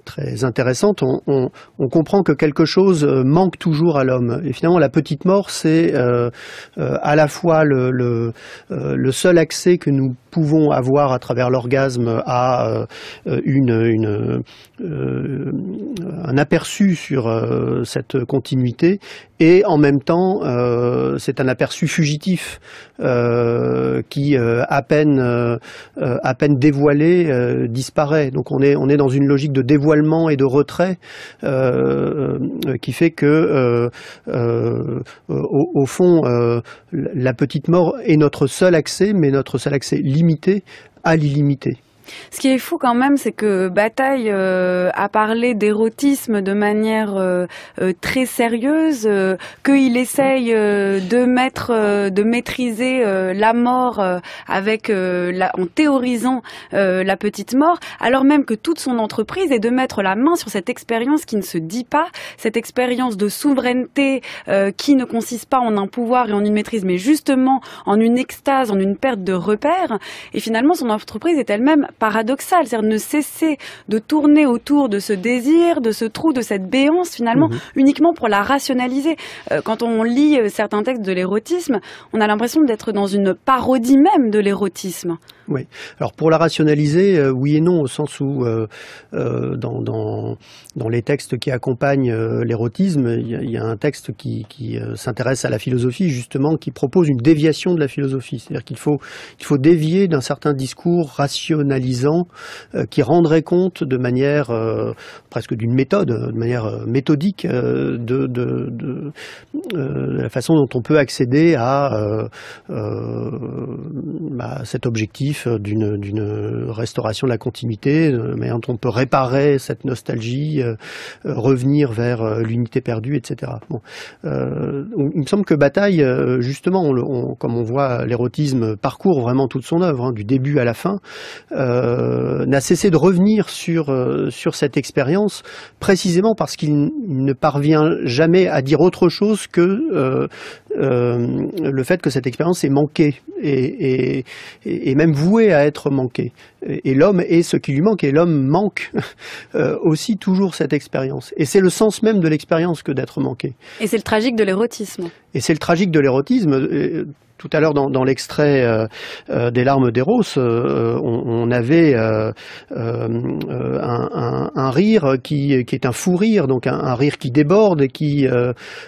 très intéressante. On comprend que quelque chose manque toujours à l'homme. Et finalement, la petite mort, c'est à la fois le seul accès que nous pouvons avoir à travers l'orgasme à un aperçu sur cette continuité, et en même temps c'est un aperçu fugitif qui à peine dévoilé disparaît. Donc on est dans une logique de dévoilement et de retrait qui fait que au fond la petite mort est notre seul accès, mais notre seul accès limité à l'illimité. Ce qui est fou quand même, c'est que Bataille a parlé d'érotisme de manière très sérieuse, qu'il essaye de maîtriser la mort en théorisant la petite mort, alors même que toute son entreprise est de mettre la main sur cette expérience qui ne se dit pas, cette expérience de souveraineté qui ne consiste pas en un pouvoir et en une maîtrise, mais justement en une extase, en une perte de repères. Et finalement, son entreprise est elle-même paradoxal, c'est-à-dire ne cesser de tourner autour de ce désir, de ce trou, de cette béance finalement, uniquement pour la rationaliser. Quand on lit certains textes de l'érotisme, on a l'impression d'être dans une parodie même de l'érotisme. Oui. Alors pour la rationaliser, oui et non, au sens où dans les textes qui accompagnent l'érotisme, il y a un texte qui s'intéresse à la philosophie, justement, qui propose une déviation de la philosophie. C'est-à-dire qu'il faut dévier d'un certain discours rationalisant qui rendrait compte de manière presque d'une méthode, de manière méthodique de la façon dont on peut accéder à cet objectif d'une restauration de la continuité, de la manière dont on peut réparer cette nostalgie, revenir vers l'unité perdue, etc. Bon. Il me semble que Bataille, justement, comme on voit, l'érotisme parcourt vraiment toute son œuvre, du début à la fin, n'a cessé de revenir sur cette expérience, précisément parce qu'il ne parvient jamais à dire autre chose que le fait que cette expérience est manquée et même vouée à être manquée. Et l'homme est ce qui lui manque, et l'homme manque aussi toujours cette expérience. Et c'est le sens même de l'expérience que d'être manqué. Et c'est le tragique de l'érotisme. Et c'est le tragique de l'érotisme. Tout à l'heure, dans l'extrait des larmes d'Eros, on avait un rire qui est un fou rire, donc un rire qui déborde et qui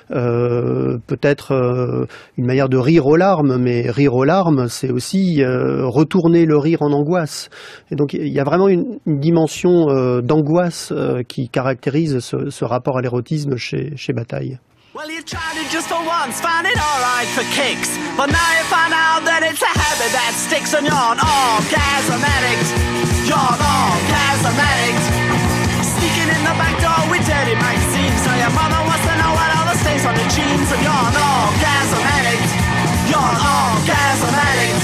peut être une manière de rire aux larmes, mais rire aux larmes, c'est aussi retourner le rire en angoisse. Et donc il y a vraiment une dimension d'angoisse qui caractérise ce rapport à l'érotisme chez Bataille. Well, you tried it just for once, found it alright for kicks. But now you find out that it's a habit that sticks, and you're an orgasm addict. You're an orgasm addict. Sneaking in the back door with dirty magazines. So your mother wants to know what all the stains on your jeans. And you're an orgasm addict. You're an orgasm addict.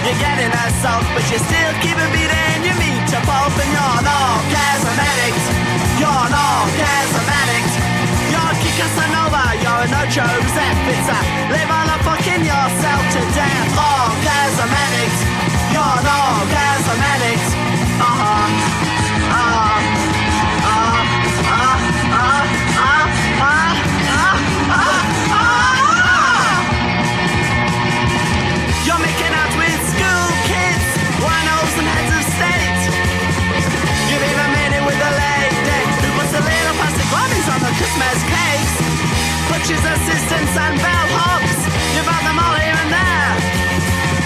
You're getting assault, but you still keep a beat and you meet your pulp, and you're an orgasm addict. You're an orgasm addict. You're a Casanova, you're a no-Joe Rosette Pizza. Live on a fucking yourself to death. Orgasm addict. You're an orgasm addict. You're making out with school kids, winos and heads of state. You've even made it with a late date who puts the little plastic bunnies on the Christmas cakes. Butchers, assistants and bellhops, you've had them all here and there.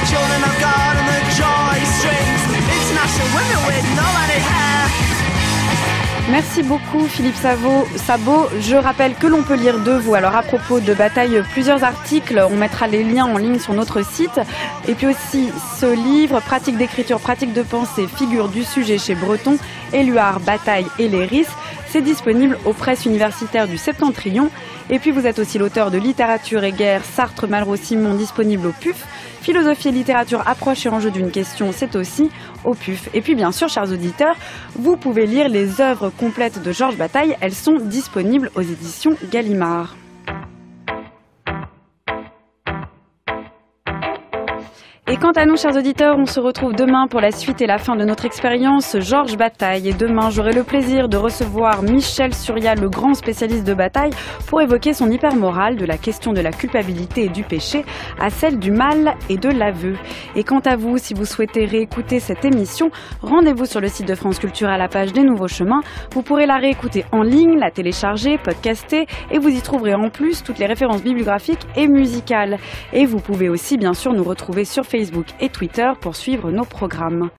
Children of God and the joy strings, international women with nobody hair. Merci beaucoup Philippe Sabot. Je rappelle que l'on peut lire de vous, alors à propos de Bataille, plusieurs articles, on mettra les liens en ligne sur notre site, et puis aussi ce livre, Pratique d'écriture, pratique de pensée, figure du sujet chez Breton, Éluard, Bataille et Léris, c'est disponible aux presses universitaires du Septentrion, et puis vous êtes aussi l'auteur de Littérature et guerre, Sartre, Malraux, Simon, disponible au PUF. Philosophie et littérature, approche et enjeu d'une question, c'est aussi au PUF. Et puis bien sûr, chers auditeurs, vous pouvez lire les œuvres complètes de Georges Bataille. Elles sont disponibles aux éditions Gallimard. Et quant à nous, chers auditeurs, on se retrouve demain pour la suite et la fin de notre expérience Georges Bataille. Et demain, j'aurai le plaisir de recevoir Michel Surya, le grand spécialiste de Bataille, pour évoquer son hypermorale de la question de la culpabilité et du péché à celle du mal et de l'aveu. Et quant à vous, si vous souhaitez réécouter cette émission, rendez-vous sur le site de France Culture à la page des Nouveaux Chemins. Vous pourrez la réécouter en ligne, la télécharger, podcaster, et vous y trouverez en plus toutes les références bibliographiques et musicales. Et vous pouvez aussi, bien sûr, nous retrouver sur Facebook et Twitter pour suivre nos programmes.